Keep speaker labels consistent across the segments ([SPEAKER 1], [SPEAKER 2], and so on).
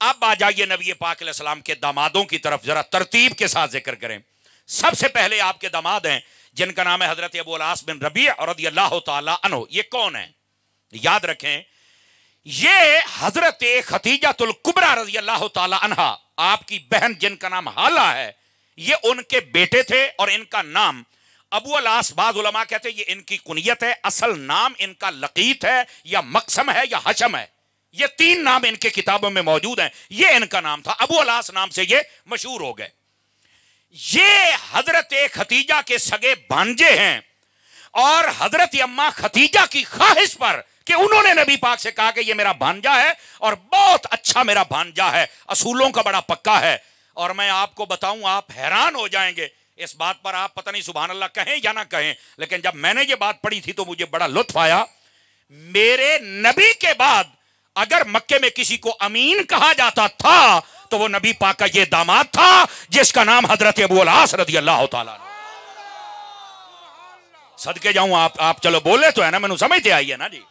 [SPEAKER 1] اب आ जाइए नबी पाक अलैहिस्सलाम के दामादों की तरफ, जरा तरतीब के साथ जिक्र करें। सबसे पहले आपके दामाद हैं जिनका नाम है हजरत अबू अल-आस बिन रबी रदियल्लाहु ताला अन्हु। ये कौन है? याद रखें, ये हजरत खतीजतुल कुबरा रदियल्लाहु ताला अन्हा, आपकी बहन जिनका नाम हाला है, ये उनके बेटे थे और इनका नाम अबू अल-आस। बाज़ उलमा कहते हैं ये इनकी कुनियत है, असल नाम इनका लकीत है या मकसम है या हशम है। ये तीन नाम इनके किताबों में मौजूद हैं। ये इनका नाम था, अबू अल-आस नाम से ये मशहूर हो गए। ये हजरत खतीजा के सगे भांजे हैं और हजरत अम्मा खतीजा की ख्वाहिश पर कि उन्होंने नबी पाक से कहा कि ये मेरा भांजा है और बहुत अच्छा मेरा भांजा है, असूलों का बड़ा पक्का है। और मैं आपको बताऊं, आप हैरान हो जाएंगे इस बात पर। आप पता नहीं सुभान अल्लाह कहें या ना कहें, लेकिन जब मैंने ये बात पढ़ी थी तो मुझे बड़ा लुत्फ आया। मेरे नबी के बाद अगर मक्के में किसी को अमीन कहा जाता था तो वो नबी पाक का ये दामाद था जिसका नाम हजरत अबू अल-आस रदियल्लाहु ताला। सदके जाऊं, आप चलो बोले तो है ना, मैंने समझते आई है ना जी।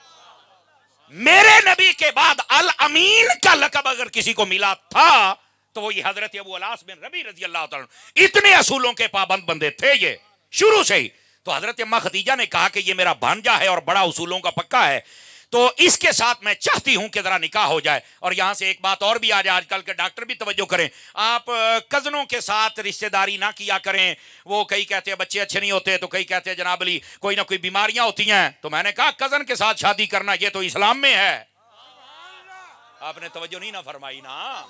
[SPEAKER 1] मेरे नबी के बाद अल अमीन का लक़ब अगर किसी को मिला था तो वो ये हजरत अबू अल-आस बिन रबी रज़ियल्लाहु ताला। इतने असूलों के पाबंद बंदे थे ये शुरू से ही। तो हजरत अम्मा खदीजा ने कहा कि ये मेरा भांजा है और बड़ा उसूलों का पक्का है, तो इसके साथ मैं चाहती हूं कि जरा निकाह हो जाए। और यहां से एक बात और भी आ जाए, आजकल के डॉक्टर भी तवज्जो करें, आप कजनों के साथ रिश्तेदारी ना किया करें। वो कई कहते हैं बच्चे अच्छे नहीं होते, तो कई कहते हैं जनाब अली कोई ना कोई बीमारियां होती हैं। तो मैंने कहा कजन के साथ शादी करना ये तो इस्लाम में है। आपने तवज्जो नहीं ना फरमाई ना।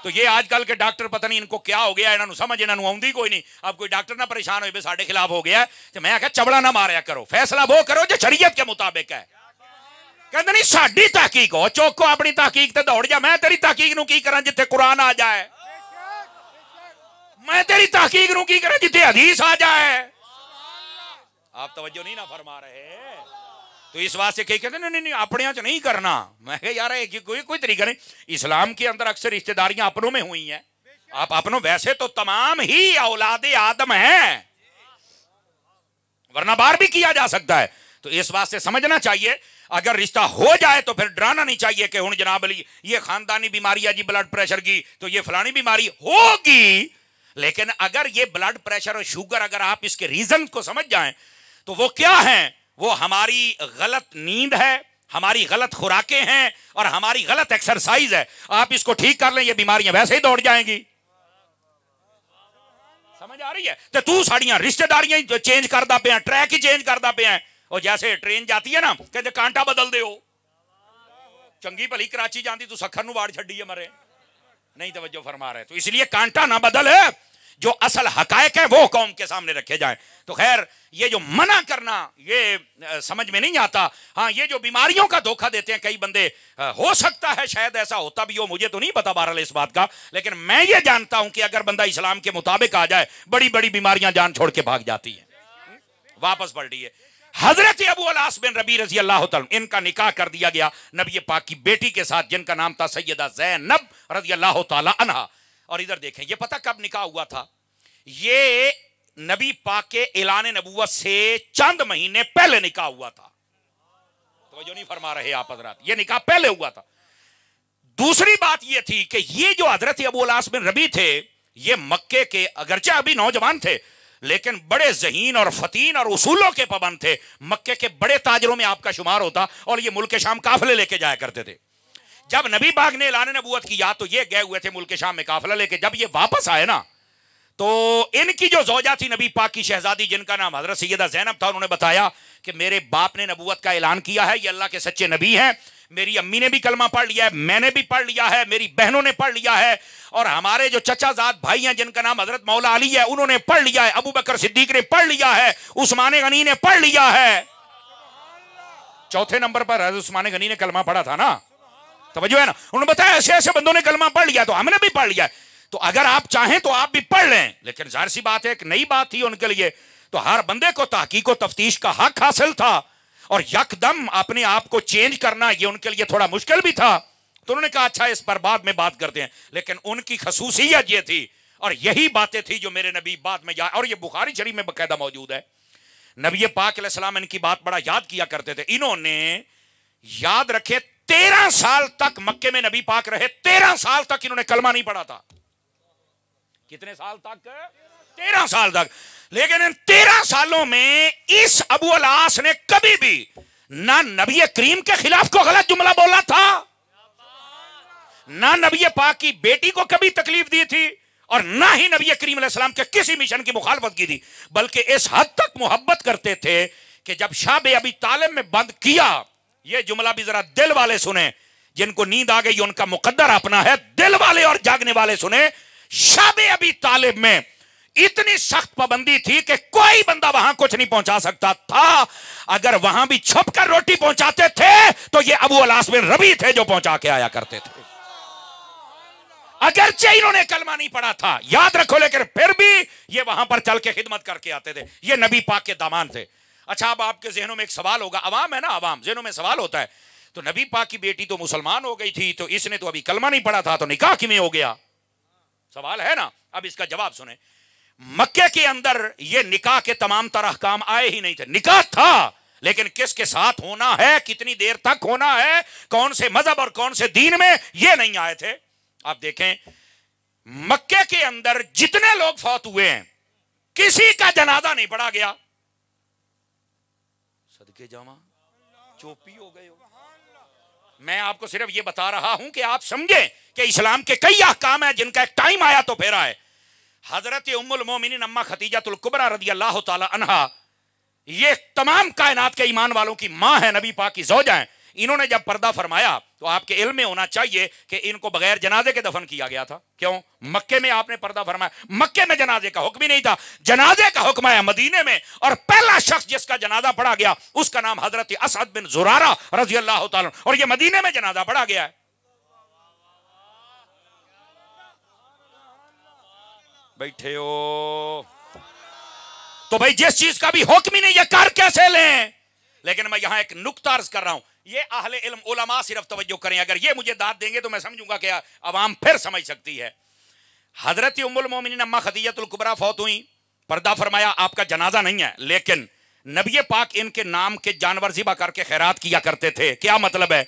[SPEAKER 1] तो ये आजकल के डॉक्टर पता नहीं इनको क्या हो गया, इन्होंने समझ इन्होंने आउंदी कोई नहीं। अब कोई डॉक्टर ना परेशान हो साढ़े खिलाफ हो गया तो मैं आख्या चबड़ा ना मारया करो, फैसला वो करो जो शरीयत के मुताबिक है। कहते नहीं साडी तहकीक हो, चौको अपनी तहकीक ते दौड़ जा। मैं तेरी तहकीक नूं की करा जिथे कुरान आ जाए, मैं तेरी तहकीक नूं की करा जिथे हदीस आ जाए। आप तवज्जो नहीं ना फरमा रहे। तो इस वास्ते कई कहते नहीं नहीं अपने च नहीं करना। मैं कहा यार कोई तरीका नहीं। इस्लाम के अंदर अक्सर रिश्तेदारियां अपनों में हुई हैं। आप अपनों, वैसे तो तमाम ही औलादे आदम हैं, वरना बार भी किया जा सकता है। तो इस वास्ते समझना चाहिए अगर रिश्ता हो जाए तो फिर डराना नहीं चाहिए कि हुण जनाब अली ये खानदानी बीमारी है जी ब्लड प्रेशर की, तो ये फलानी बीमारी होगी। लेकिन अगर ये ब्लड प्रेशर और शुगर अगर आप इसके रीजन को समझ जाएं तो वो क्या है, वो हमारी गलत नींद है, हमारी गलत खुराकें हैं और हमारी गलत एक्सरसाइज है। आप इसको ठीक कर लें, ये बीमारियां वैसे ही दौड़ जाएंगी। समझ आ रही है? तो तू साड़ियां रिश्तेदारियां चेंज करदा पे, ट्रैक ही चेंज करदा पे। और जैसे ट्रेन जाती है ना, कहते कांटा बदल दे। चंगी भली कराची जाती तू सखर नूं वाड़ छड्डी है मरे नहीं, तवज्जो फरमा रहे। तो इसलिए कांटा ना बदल है, जो असल हकायक है वो कौम के सामने रखे जाएं। तो खैर ये जो मना करना ये समझ में नहीं आता। हाँ, ये जो बीमारियों का धोखा देते हैं कई बंदे, हो सकता है शायद ऐसा होता भी हो, मुझे तो नहीं पता बहरहाल इस बात का। लेकिन मैं ये जानता हूं कि अगर बंदा इस्लाम के मुताबिक आ जाए, बड़ी बड़ी बीमारियां जान छोड़ के भाग जाती हैं। वापस पढ़ लीजिए, हजरत अबू अल-आस बिन रबी रज़ियल्लाहु ताला, इनका निकाह कर दिया गया नबी पाक की बेटी के साथ जिनका नाम था सैयदा ज़ैनब रज़ियल्लाहु ताला अन्हा। और इधर देखें, ये पता कब निकाह हुआ था? ये नबी पाक के ऐलान नबूवत से चंद महीने पहले निकाह हुआ था। तो जो नहीं फरमा रहे आप हजरात, ये निकाह पहले हुआ था। दूसरी बात ये थी कि ये जो हजरत अबू अल-आस बिन रबी थे, ये मक्के के अगरचे अभी नौजवान थे लेकिन बड़े ज़हीन और फतीन और उसूलों के पाबंद थे। मक्के के बड़े ताजरों में आपका शुमार होता और ये मुल्क शाम काफिले लेके जाया करते थे। जब नबी पाक ने ऐलान नबूवत किया तो ये गए हुए थे मुल्क शाम में काफिला लेके। जब ये वापस आए ना, तो इनकी जो ज़ौजा थी नबी पाक की शहजादी जिनका नाम हजरत सैयदा ज़ैनब था, उन्होंने बताया कि मेरे बाप ने नबूवत का ऐलान किया है, ये अल्लाह के सच्चे नबी हैं। मेरी अम्मी ने भी कलमा पढ़ लिया है, मैंने भी पढ़ लिया है, मेरी बहनों ने पढ़ लिया है और हमारे जो चचाजाद भाई हैं जिनका नाम हजरत मौला अली है, उन्होंने पढ़ लिया है, अबू बकर सिद्दीक ने पढ़ लिया है, उस्मान गनी ने पढ़ लिया है। चौथे नंबर पर हजरत उस्मान गनी ने कलमा पढ़ा था ना, तवज्जो है ना। उन्होंने बताया ऐसे ऐसे बंदों ने कलमा पढ़ लिया, तो हमने भी पढ़ लिया है। तो अगर आप चाहें तो आप भी पढ़ लें। लेकिन जाहिर सी बात है, एक नई बात थी उनके लिए, तो हर बंदे को तहकीक व तफ्तीश का हक हासिल था और यकदम अपने आप को चेंज करना ये उनके लिए थोड़ा मुश्किल भी था। तो उन्होंने कहा अच्छा इस पर बाद में बात करते हैं। लेकिन उनकी खसूसियत ये थी और यही बातें थी जो मेरे नबी बाद में और ये बुखारी शरीफ में बकायदा मौजूद है। नबी पाक अलैहिस्सलाम इनकी बात बड़ा याद किया करते थे। इन्होंने याद रखे 13 साल तक मक्के में नबी पाक रहे, 13 साल तक इन्होंने कलमा नहीं पढ़ा था। कितने साल तक? 13 साल तक। लेकिन इन 13 सालों में इस अबू अल आस ने कभी भी ना नबी करीम के खिलाफ को गलत जुमला बोला था, ना नबी पाक की बेटी को कभी तकलीफ दी थी, और ना ही नबी करीम अलैहिस्सलाम के किसी मिशन की मुखालफत की थी। बल्कि इस हद तक मोहब्बत करते थे कि जब शाब अबी तालिब में बंद किया, ये जुमला भी जरा दिल वाले सुने, जिनको नींद आ गई उनका मुकद्दर अपना है, दिल वाले और जागने वाले सुने। शाब अबी तालिब में इतनी सख्त पाबंदी थी कि कोई बंदा वहां कुछ नहीं पहुंचा सकता था। अगर वहां भी छुप कर रोटी पहुंचाते थे तो ये अबू अल आस बिन रबी थे जो पहुंचा के आया करते थे। अगरचे इन्होंने कलमा नहीं पढ़ा था, याद रखो, लेकिन फिर भी ये वहां पर चल के खिदमत करके आते थे। ये नबी पाक के दामान थे। अच्छा, अब आपके जहनों में एक सवाल होगा, अवाम है ना, अवाम जहनों में सवाल होता है, तो नबी पाक की बेटी तो मुसलमान हो गई थी, तो इसने तो अभी कलमा नहीं पढ़ा था, तो निकाह किमें हो गया? सवाल है ना। अब इसका जवाब सुने। मक्के के अंदर ये निकाह के तमाम तरह काम आए ही नहीं थे। निकाह था, लेकिन किसके साथ होना है, कितनी देर तक होना है, कौन से मजहब और कौन से दीन में, ये नहीं आए थे। आप देखें, मक्के के अंदर जितने लोग फौत हुए हैं, किसी का जनाजा नहीं पढ़ा गया। सदके जामा, चोपी हो गए हो। मैं आपको सिर्फ ये बता रहा हूं कि आप समझे कि इस्लाम के कई अहकाम है जिनका एक टाइम आया तो फेरा है। हजरत उम्मुल मोमिनीन अम्मा खदीजतुल कुबरा रदियल्लाहु ताला अन्हा, ये तमाम कायनात के ईमान वालों की मां है, नबी पाक की ज़ौजा है। इन्होंने जब पर्दा फरमाया तो आपके इल्म में होना चाहिए कि इनको बगैर जनाजे के दफन किया गया था। क्यों? मक्के में आपने पर्दा फरमाया, मक्के में जनाजे का हुक्म ही नहीं था, जनाजे का हुक्म आया मदीने में, और पहला शख्स जिसका जनाजा पढ़ा गया उसका नाम हजरत असद बिन जुरारा रज़ियल्लाहु ताला, और यह मदीने में जनाजा पढ़ा गया है। बैठे हो तो भाई जिस चीज का भी हुक्म ही नहीं, ये कर कैसे लें? लेकिन मैं यहां एक नुक्ता अर्ज कर रहा हूं, ये अहले इल्म उलमा सिर्फ तवज्जो करें। अगर ये मुझे दाद देंगे तो मैं समझूंगा कि अवाम फिर समझ सकती है। हजरत उम्मुल मोमिनीन अम्मा खदीजतुल कुबरा फौत हुई, पर्दा फरमाया, आपका जनाजा नहीं है, लेकिन नबी पाक इनके नाम के जानवर ज़िबा करके खैरात किया करते थे। क्या मतलब है?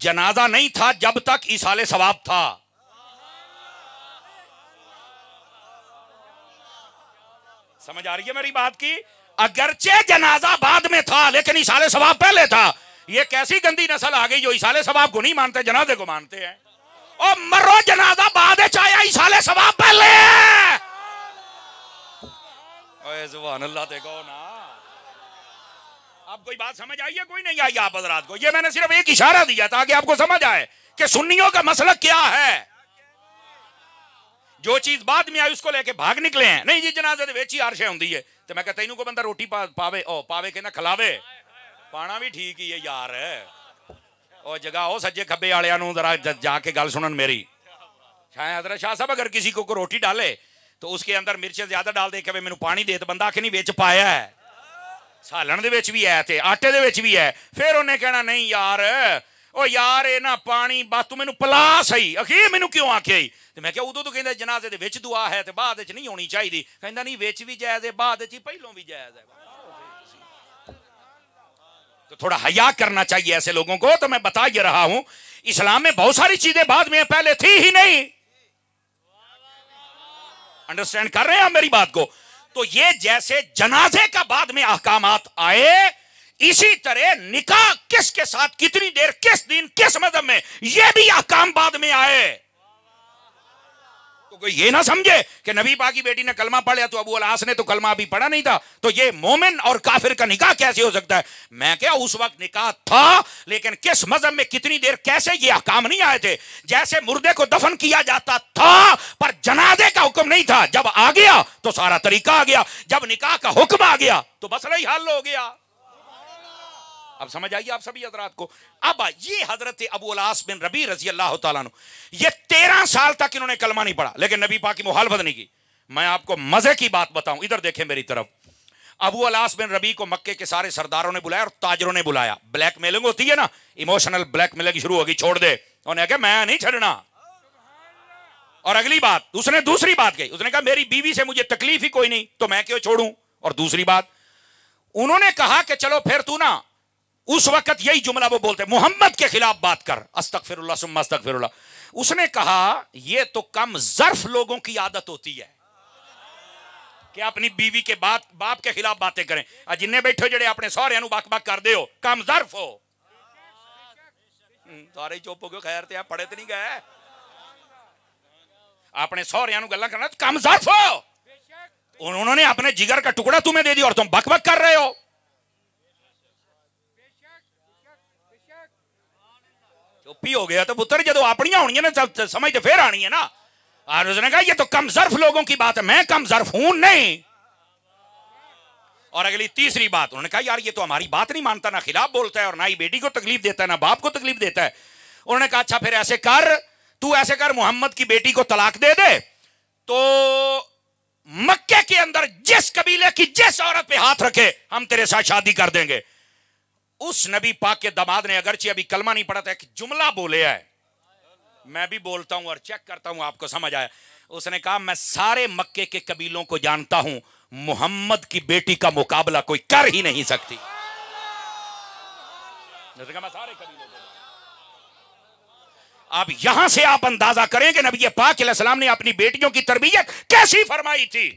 [SPEAKER 1] जनाजा नहीं था जब तक इसाले सवाब था। समझ आ रही है मेरी बात की? अगरचे जनाजा बाद में था, लेकिन इसाले सवाब पहले था। ये कैसी गंदी नस्ल आ गई जो इसाले सवाब को नहीं मानते, जनाजे को मानते हैं। और मरो जनाजा बाद आया, इसाले सवाब पहले। ओए सुभान अल्लाह, देखो ना। अब कोई बात समझ आई है? कोई नहीं आई आप हजरात को? ये मैंने सिर्फ एक इशारा दिया ताकि आपको समझ आए कि सुन्नियों का मसलक क्या है। जो चीज बाद में आई उसको लेके भाग निकले हैं। नहीं जी, जनाजे दे विच ही अरश हुंदी है, तो मैं कहता इनू को बंदा रोटी पावे पावे के ना खिलावे, पाना भी ठीक ही है यार। और जगह हो सज्जे खब्बे वालियां नूं जरा जाके गल सुनन मेरी। शायद हजरत शाह साहब अगर किसी को रोटी डाले तो उसके अंदर मिर्चें ज्यादा डाल दे के मैनू पानी दे, तो बंदा आखे नहीं विच पाया है, सालन दे विच भी है ते आटे दे विच भी है। फिर उन्हें कहना नहीं यार, ओ यार ये ना पानी बस तू मैनू पिला सही, अखीर मैनू क्यों आखे? तो मैं क्या उदों तो कहंदा जनाजे दे विच दुआ है ते बाद विच नहीं होनी चाहिए। कहंदा नहीं विच भी जायज़ है, बाद विच ही पहलों भी जायज़ है। तो थोड़ा हया करना चाहिए ऐसे लोगों को। तो मैं बता ये रहा हूं, इस्लाम में बहुत सारी चीजें बाद में पहले थी ही नहीं। अंडरस्टैंड कर रहे हैं आप मेरी बात को? तो ये जैसे जनाजे का बाद में अहकामात आए, इसी तरह निकाह किसके साथ, कितनी देर, किस दिन, किस मजहब में, ये भी अहकाम बाद में आए। तो कोई ये ना समझे कि नबी पाक की बेटी ने कलमा पढ़ लिया तो अबू अल आस ने तो कलमा अभी पढ़ा नहीं था, तो ये मोमिन और काफिर का निकाह कैसे हो सकता है? मैं क्या, उस वक्त निकाह था, लेकिन किस मजहब में, कितनी देर, कैसे, ये अहकाम नहीं आए थे। जैसे मुर्दे को दफन किया जाता था पर जनाजे का हुक्म नहीं था, जब आ गया तो सारा तरीका आ गया, जब निकाह का हुक्म आ गया तो मसला ही हल हो गया। अब समझ आइए आप सभी हजरात को। अब ये हजरत अबू अल आस बिन रबी रजी अल्लाह तआला अन्हु, ये 13 साल तक इन्होंने कलमा नहीं पढ़ा, लेकिन नबी पाक की मुखालफत नहीं की। मैं आपको मजे की बात बताऊं, इधर देखें मेरी तरफ। अबू अल आस बिन रबी को मक्के के सारे सरदारों ने बुलाया और ताजरों ने बुलाया। ब्लैकमेलिंग होती है ना, इमोशनल ब्लैकमेलिंग शुरू होगी, छोड़ दे। उन्होंने कहा मैं नहीं छोड़ना। और अगली बात उसने दूसरी बात कही, उसने कहा मेरी बीवी से मुझे तकलीफ ही कोई नहीं तो मैं क्यों छोड़ूं। और दूसरी बात उन्होंने कहा कि चलो फिर तू ना उस वक्त यही जुमला वो बोलते, मोहम्मद के खिलाफ बात कर, अस्तगफिरुल्लाह सुम्मा अस्तगफिरुल्लाह। उसने कहा ये तो कम ज़र्फ लोगों की आदत होती है कि अपनी बीवी के बाप के खिलाफ बातें करें। जिन्ने बैठे जड़े अपने सौहरियां नूं बक बक कर दे हो, कम ज़र्फ हो। सारे चुप हो गए, खैर ते पढ़े तो नहीं गए। अपने सौहरियां नूं गल्लां करना कम ज़र्फ हो। उन्होंने अपने जिगर का टुकड़ा तुम्हें दे दिया और तुम बक बक कर रहे हो। चुप ही हो गया तो पुत्र जो अपनियां होनी है ना समझ तो फिर आनी है ना। और उसने कहा ये तो कम ज़र्फ लोगों की बात है, मैं कम ज़र्फ हूं नहीं। और अगली तीसरी बात उन्होंने कहा यार ये तो हमारी बात नहीं मानता, ना खिलाफ बोलता है और ना ही बेटी को तकलीफ देता है, ना बाप को तकलीफ देता है। उन्होंने कहा अच्छा फिर ऐसे कर, तू ऐसे कर, मोहम्मद की बेटी को तलाक दे दे, तो मक्के के अंदर जिस कबीले की जिस औरत पे हाथ रखे हम तेरे साथ शादी कर देंगे। उस नबी पाक के दामाद ने अगरचे अभी कलमा नहीं पड़ा था, एक जुमला बोले है, मैं भी बोलता हूं और चेक करता हूं आपको समझ आया। उसने कहा मैं सारे मक्के के कबीलों को जानता हूं, मोहम्मद की बेटी का मुकाबला कोई कर ही नहीं सकती। मैं सारे कबीलों को, अब यहां से आप अंदाजा करें कि नबी पाक अलैहिस्सलाम ने अपनी बेटियों की तरबियत कैसी फरमाई थी।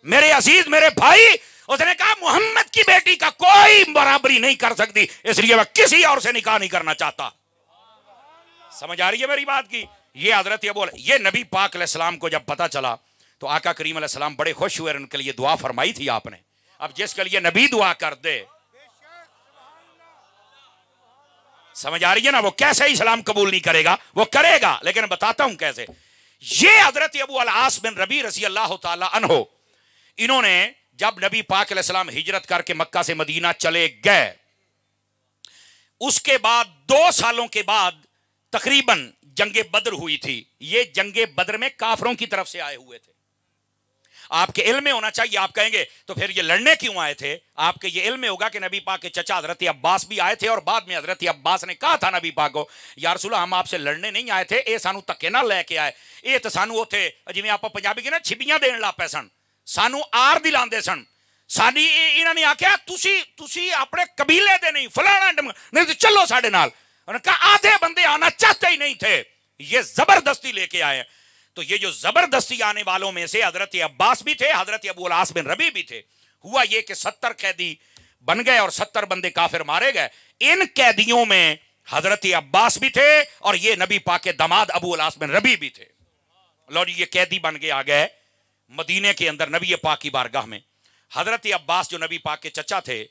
[SPEAKER 1] मेरे अजीज मेरे भाई, उसने कहा मोहम्मद की बेटी का कोई बराबरी नहीं कर सकती, इसलिए वह किसी और से निकाह नहीं करना चाहता। समझ आ रही है मेरी बात की। ये हजरत ये नबी पाक अलैहिस्सलाम को जब पता चला तो आका करीम अलैहिस्सलाम बड़े खुश हुए, उनके लिए दुआ फरमाई थी आपने। अब जिसके लिए नबी दुआ कर दे, समझ आ रही है ना, वो कैसे इस्लाम कबूल नहीं करेगा, वो करेगा, लेकिन बताता हूं कैसे। ये हजरत अबू अल-आस बिन रबी रज़ी अल्लाह ताला अन्हो, इन्होंने जब नबी पाक अलैहिस्सलाम हिजरत करके मक्का से मदीना चले गए, उसके बाद 2 सालों के बाद तकरीबन जंगे बद्र हुई थी। ये जंगे बद्र में काफरों की तरफ से आए हुए थे। आपके इल्म में होना चाहिए, आप कहेंगे तो फिर ये लड़ने क्यों आए थे। आपके ये इल्म में होगा कि नबी पाक के चचा हजरत अब्बास भी आए थे और बाद में हजरत अब्बास ने कहा था नबी पाक को, या रसूल हम आपसे लड़ने नहीं आए थे, ये सानू धक्के ना लेके आए, ये तो सानू उथे जिवें आप पंजाबी के ना छिबियां देण लग पए सन, सानू आर दिलांदे सन। साडी इन्होंने आख्या तुसी अपने कबीले दे नहीं, फलाना नहीं तो चलो साडे नाल। उन्होंने कहा आधे बंदे आना चाहते ही नहीं थे, ये जबरदस्ती लेके आए। तो ये जो जबरदस्ती आने वालों में से हजरत अब्बास भी थे, हजरत अबू अल-आस बिन रबी भी थे। हुआ ये कि 70 कैदी बन गए और 70 बंदे काफिर मारे गए। इन कैदियों में हजरत अब्बास भी थे और ये नबी पाक के दामाद अबू अल-आस बिन रबी भी थे। लो जी, ये कैदी बन के आ गए मदीने के अंदर नबी पाक की बारगाह में। हजरत अब्बास जो नबी पाक के चचा थे,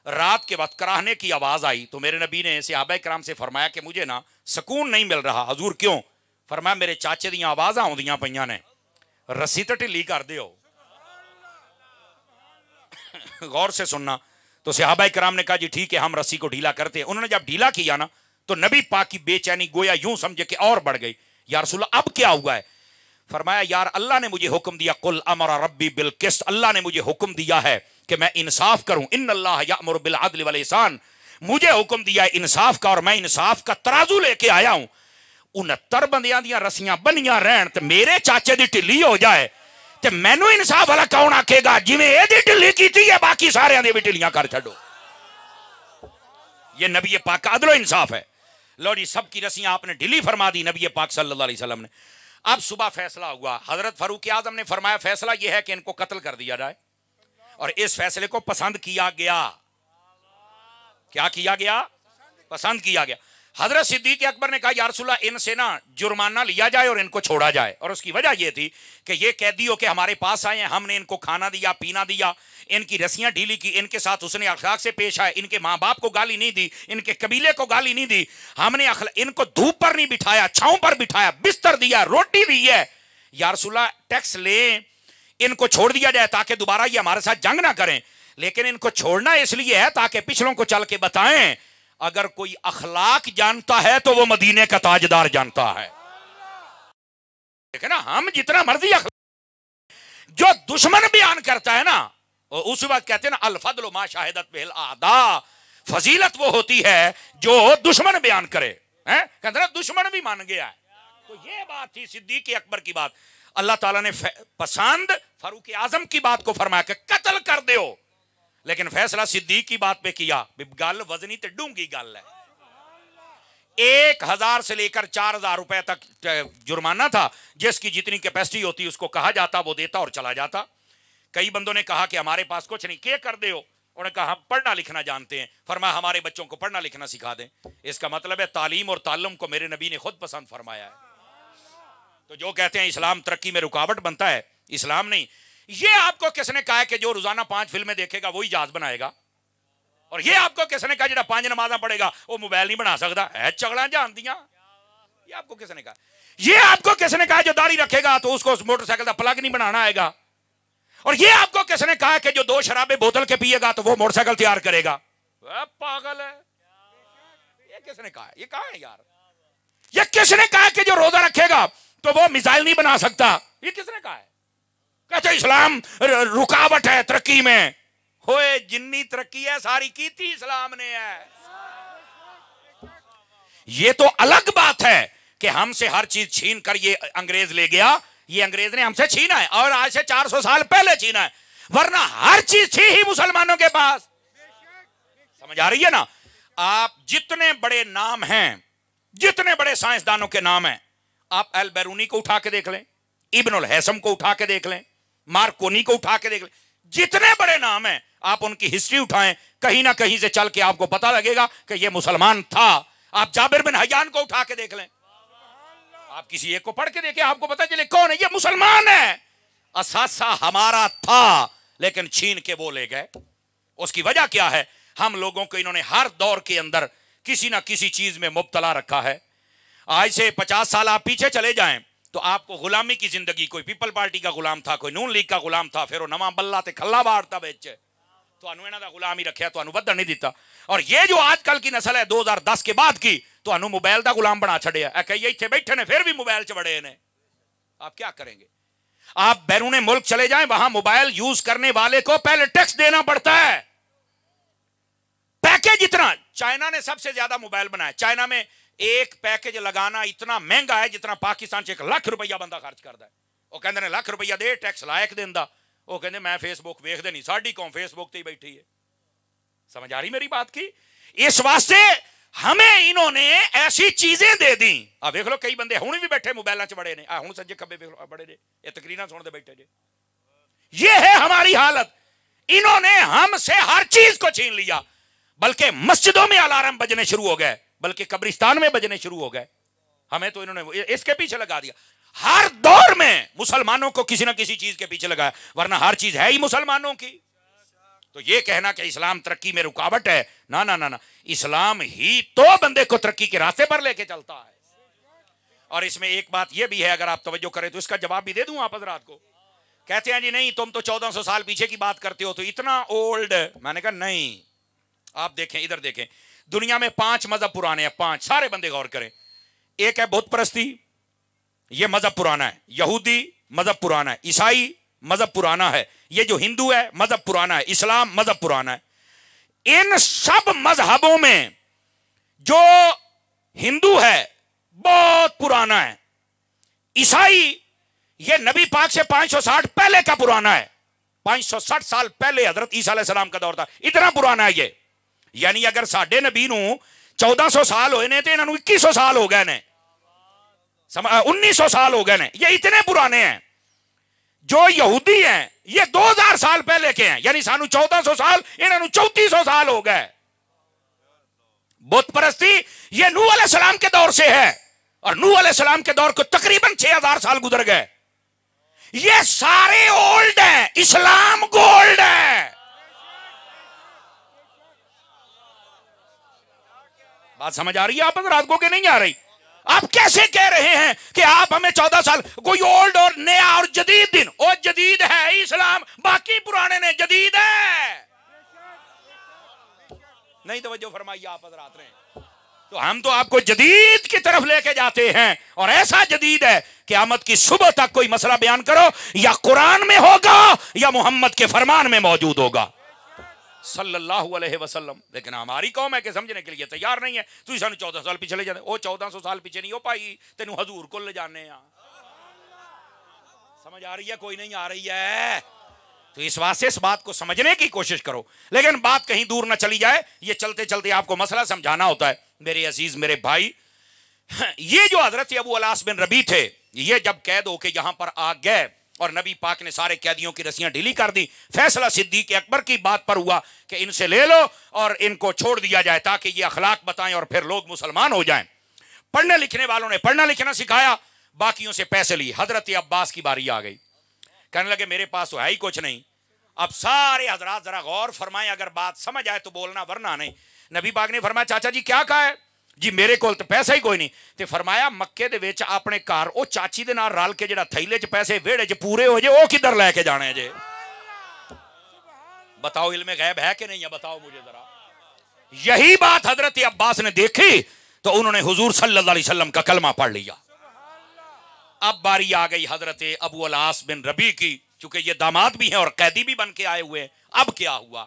[SPEAKER 1] रात के वक्त कराहने की आवाज आई तो मेरे नबी ने सहाबा किराम से फरमाया कि मुझे ना सुकून नहीं मिल रहा। हुजूर क्यों? फरमाया मेरे चाचे दी आवाज़ां आउंदियां पईयां ने, रस्सी तो ढिली कर दियो। गौर से सुनना। तो सहाबा किराम ने कहा जी ठीक है हम रस्सी को ढीला करते हैं। उन्होंने जब ढीला किया ना तो नबी पाक की बेचैनी गोया यूं समझे कि और बढ़ गई। या रसूल अब क्या हुआ है? फरमाया यार अल्लाह ने मुझे हुक्म दिया, कुल अमरा रब्बी बिल किस्त, अल्लाह ने मुझे हुक्म दिया है कि मैं इंसाफ करूं। इन्नल्लाह यामुरु बिल अदल वल ihसान, मुझे हुक्म दिया है इंसाफ का और मैं इंसाफ का तराजू लेके आया हूं। 69 बंदियां दियां रस्सियां बनियां रहन ते मेरे चाचे दी ढिली हो जाए ते मैनू इंसाफ वाला कौन आखेगा? जिवें एदी ढिली कीती है बाकी सारियां दी भी ढिलियां कर छड्डो। ये नबी पाक का अदल इंसाफ है। लो जी, सबकी रस्सियां आपने ढिली फरमा दी नबी पाक सल्लल्लाहु अलैहि वसल्लम ने। अब सुबह फैसला हुआ, हजरत फारूक आजम ने फरमाया फैसला यह है कि इनको कत्ल कर दिया जाए, और इस फैसले को पसंद किया गया। क्या किया गया? पसंद किया गया। हजरत सिद्दीक अकबर ने कहा या रसूलल्लाह इनसे ना जुर्माना लिया जाए और इनको छोड़ा जाए। और उसकी वजह यह थी कि ये कैदी हो के हमारे पास आए हैं, हमने इनको खाना दिया पीना दिया, इनकी रस्सियां ढीली की, इनके साथ उसने अखलाक से पेश आए, इनके माँ बाप को गाली नहीं दी, इनके कबीले को गाली नहीं दी, हमने इनको धूप पर नहीं बिठाया, छांव पर बिठाया, बिस्तर दिया, रोटी दी है। या रसूलल्लाह टैक्स ले, इनको छोड़ दिया जाए ताकि दोबारा ये हमारे साथ जंग ना करें। लेकिन इनको छोड़ना इसलिए है ताकि पिछलों को चल के बताएं अगर कोई अखलाक जानता है तो वो मदीने का ताजदार जानता है। देखे ना, हम जितना मर्जी जो दुश्मन बयान करता है ना उस वक्त कहते हैं ना अल फद्लु मा शाहिदत बिल आदा, फजीलत वो होती है जो दुश्मन बयान करे। कहते ना दुश्मन भी मान गया है। तो ये बात थी सिद्दीक अकबर की बात। अल्लाह ताला ने पसंद फारूक आजम की बात को फरमाया कि कत्ल कर दो। لیکن فیصلہ صدیق کی بات پہ کیا. گل وزنی تے ڈونگی گل ہے. 1000 سے لے کر 4000 روپے تک جرمانہ تھا. جس کی جتنی کیپیسٹی ہوتی اس کو کہا جاتا وہ دیتا اور چلا جاتا. کئی بندوں نے کہا کہ ہمارے پاس کچھ نہیں, کیا کر دے ہو؟ انہوں نے کہا ہم پڑھنا لکھنا جانتے ہیں. فرمایا ہمارے بچوں کو پڑھنا لکھنا سکھا دیں. اس کا مطلب ہے تعلیم اور تعلم کو میرے نبی نے خود پسند فرمایا ہے. تو جو کہتے ہیں اسلام ترقی میں رکاوٹ بنتا ہے, اسلام نہیں. یہ آپ کو کس نے کہا ہے کہ جو روزانہ 5 فلمیں دیکھے گا وہی جہاز بنائے گا؟ اور یہ آپ کو کس نے کہا جڑا 5 نمازاں پڑھے گا وہ موبائل نہیں بنا سکتا ہے؟ چگڑاں جان دیاں. یہ آپ کو کس نے کہا؟ یہ آپ کو کس نے کہا جو داڑھی رکھے گا تو اس کو موٹر سائیکل کا پلگ نہیں بنانا آئے گا؟ اور یہ آپ کو کس نے کہا کہ جو 2 شرابیں بوتل کے پیے گا تو وہ موٹر سائیکل تیار کرے گا؟ پاگل ہے. یہ کس نے کہا؟ یہ کہاں ہے یار؟ یہ کس نے کہا کہ جو روزہ رکھے گا تو وہ میزائل نہیں بنا سکتا؟ یہ کس نے کہا ہے؟ کہتے اسلام رکاوٹ ہے ترقی میں. ہوئے جنی ترقی ہے ساری کیتی اسلام نے ہے. یہ تو الگ بات ہے کہ ہم سے ہر چیز چھین کر یہ انگریز لے گیا. یہ انگریز نے ہم سے چھینا ہے اور آج سے 400 سال پہلے چھینا ہے, ورنہ ہر چیز تھی ہی مسلمانوں کے پاس. سمجھ آ رہی ہے نا؟ آپ جتنے بڑے نام ہیں, جتنے بڑے سائنسدانوں کے نام ہیں, آپ البیرونی کو اٹھا کے دیکھ لیں, ابن الہیثم کو اٹھا کے دیکھ لیں, مارکونی کو اٹھا کے دیکھ لیں, جتنے بڑے نام ہیں آپ ان کی ہسٹری اٹھائیں, کہیں نہ کہیں سے چل کے آپ کو پتا لگے گا کہ یہ مسلمان تھا. آپ جابر بن حیان کو اٹھا کے دیکھ لیں, آپ کسی ایک کو پڑھ کے دیکھیں, آپ کو پتا چلے کون ہے یہ مسلمان ہے. اثاثہ ہمارا تھا لیکن چھین کے وہ لے گئے. اس کی وجہ کیا ہے؟ ہم لوگوں کو انہوں نے ہر دور کے اندر کسی نہ کسی چیز میں مبتلا رکھا ہے. آج سے 50 سال آپ پیچھے چلے جائیں تو آپ کو غلامی کی زندگی, کوئی پیپل پارٹی کا غلام تھا, کوئی نون لیگ کا غلام تھا, پھر وہ نواں بلہ تے کھلا بارتا بیچے تو انہوں نے غلام ہی رکھیا, تو انہوں بدر نہیں دیتا. اور یہ جو آج کل کی نسل ہے 2010 کے بعد کی, تو انہوں موبائل دا غلام بنا چھڑے ہے. کہ یہ تھے بیٹھے نے پھر بھی موبائل چ بڑے نے. آپ کیا کریں گے؟ آپ بیرون ملک چلے جائیں, وہاں موبائل یوز کرنے والے کو پہلے ٹیکس دینا پڑتا ہے. پیکج اتنا, چائنا نے سب سے زیادہ موبائل بنایا. چائنا میں ایک پیکج لگانا اتنا مہنگا ہے جتنا پاکستان سے 1 لاکھ روپیہ بندہ خرچ کرتا ہے. وہ کہندے نے لاکھ روپیہ دے ٹیکس لائق دیندا. وہ کہندے میں فیس بک ویکھ دے نہیں, ساڈی قوم فیس بک تے ہی بیٹھی ہے. سمجھ آ رہی میری بات کی؟ اس واسطے ہمیں انہوں نے ایسی چیزیں دے دیں. اب دیکھ لو کئی بندے ہوں بھی بیٹھے موبائل چ بڑے نے, ہوں سجے کبے بڑے نے, یہ تقریراں سنتے بیٹھے جے. یہ ہے ہماری حالت. انہوں نے ہم سے ہر چیز کو چھین لیا, بلکہ مسجدوں میں الارم بجنے شروع ہو گئے, بلکہ قبرستان میں بجنے شروع ہو گئے. ہمیں تو انہوں نے اس کے پیچھے لگا دیا. ہر دور میں مسلمانوں کو کسی نہ کسی چیز کے پیچھے لگایا, ورنہ ہر چیز ہے ہی مسلمانوں کی. تو یہ کہنا کہ اسلام ترقی میں رکاوٹ ہے, نہ نہ نہ, اسلام ہی تو بندے کو ترقی کے راستے پر لے کے چلتا ہے. اور اس میں ایک بات یہ بھی ہے, اگر آپ توجہ کریں تو اس کا جواب بھی دے دوں آپ حضرات کو. کہتے ہیں جی نہیں تم تو 1400 سال پیچھے کی بات کرتے ہو تو اتنا اولڈ. میں نے کہا نہیں, آپ دیکھیں ادھر دیکھیں, دنیا میں 5 مذہب پرانے ہیں, 5. سارے بندے غور کریں. ایک ہے بت پرستی, یہ مذہب پرانا ہے. یہودی مذہب پرانا ہے. عیسائی مذہب پرانا ہے. یہ جو ہندو ہے مذہب پرانا ہے. اسلام مذہب پرانا ہے. ان سب مذہبوں میں جو ہندو ہے بہت پرانا ہے. عیسائی یہ نبی پاک سے 560 پہلے کا پرانا ہے. 560 سال پہلے حضرت عیسیٰ علیہ السلام کا دور تھا, اتنا پرانا ہے یہ. یعنی اگر ساڈے نبی نو 1400 سال ہوئے نے تو انہوں 2100 سال ہو گئے نے, 1900 سال ہو گئے نے. یہ اتنے پرانے ہیں. جو یہودی ہیں یہ 2000 سال پہلے کے ہیں, یعنی سانو 1400 سال, انہوں 3400 سال ہو گئے. بت پرستی یہ نوح علیہ السلام کے دور سے ہے, اور نوح علیہ السلام کے دور کو تقریباً 6000 سال گزر گئے. یہ سارے اولڈ ہیں, اسلام گولڈ ہے. بات سمجھ آ رہی ہے آپ حضرات کو کہ نہیں آ رہی؟ آپ کیسے کہہ رہے ہیں کہ آپ ہمیں 14 سال, کوئی اولڈ اور نیا اور جدید دن, اور جدید ہے اسلام, باقی پرانے نے جدید ہے. نہیں توجہ فرمائیے آپ حضرات نے. تو ہم تو آپ کو جدید کی طرف لے کے جاتے ہیں, اور ایسا جدید ہے قیامت کی صبح تک کوئی مسئلہ بیان کرو یا قرآن میں ہوگا یا محمد کے فرمان میں موجود ہوگا صلی اللہ علیہ وسلم. لیکن ہماری قوم ہے کہ سمجھنے کے لیے تیار نہیں ہے. تو سانو 14 سال پیچھے لے جاتے, وہ 1400 سال پیچھے نہیں ہو پائی, تینوں حضور کو لے جانے ہیں. سمجھ آ رہی ہے کوئی نہیں آ رہی ہے؟ تو اس واسطے اس بات کو سمجھنے کی کوشش کرو، لیکن بات کہیں دور نہ چلی جائے، یہ چلتے چلتے آپ کو مسئلہ سمجھانا ہوتا ہے۔ میرے عزیز میرے بھائی، یہ جو حضرت ابو الاس بن ربی تھے، یہ جب قید ہو کے یہاں پر آ گئے اور نبی پاک نے سارے قیدیوں کی رسیاں ڈھیلی کر دی، فیصلہ صدیق اکبر کی بات پر ہوا کہ ان سے لے لو اور ان کو چھوڑ دیا جائے تاکہ یہ اخلاق بتائیں اور پھر لوگ مسلمان ہو جائیں۔ پڑھنے لکھنے والوں نے پڑھنا لکھنا سکھایا، باقیوں سے پیسے لیے۔ حضرت عباس کی باری آ گئی، کہنے لگے میرے پاس تو ہے ہی کچھ نہیں۔ اب سارے حضرات ذرا غور فرمائیں، اگر بات سمجھ آئے تو بولنا ورنہ نہیں۔ نبی پاک نے فرمایا چاچا جی کیا کہا ہے؟ جی میرے کول تو پیسہ ہی کوئی نہیں۔ تے فرمایا مکے دے وچ اپنے گھر او چاچی دے نال رل کے جڑا تھیلے چ پیسے ویڑے چ پورے ہو جے، او کدھر لے کے جانے جے؟ بتاؤ علم غیب ہے کہ نہیں ہے؟ بتاؤ مجھے ذرا۔ یہی بات حضرت عباس نے دیکھی تو انہوں نے حضور صلی اللہ علیہ وسلم کا کلمہ پڑھ لیا۔ اب باری آ گئی حضرت ابو الاس بن ربی کی، چونکہ یہ داماد بھی ہیں اور قیدی بھی بن کے آئے ہوئے ہیں۔ اب کیا ہوا؟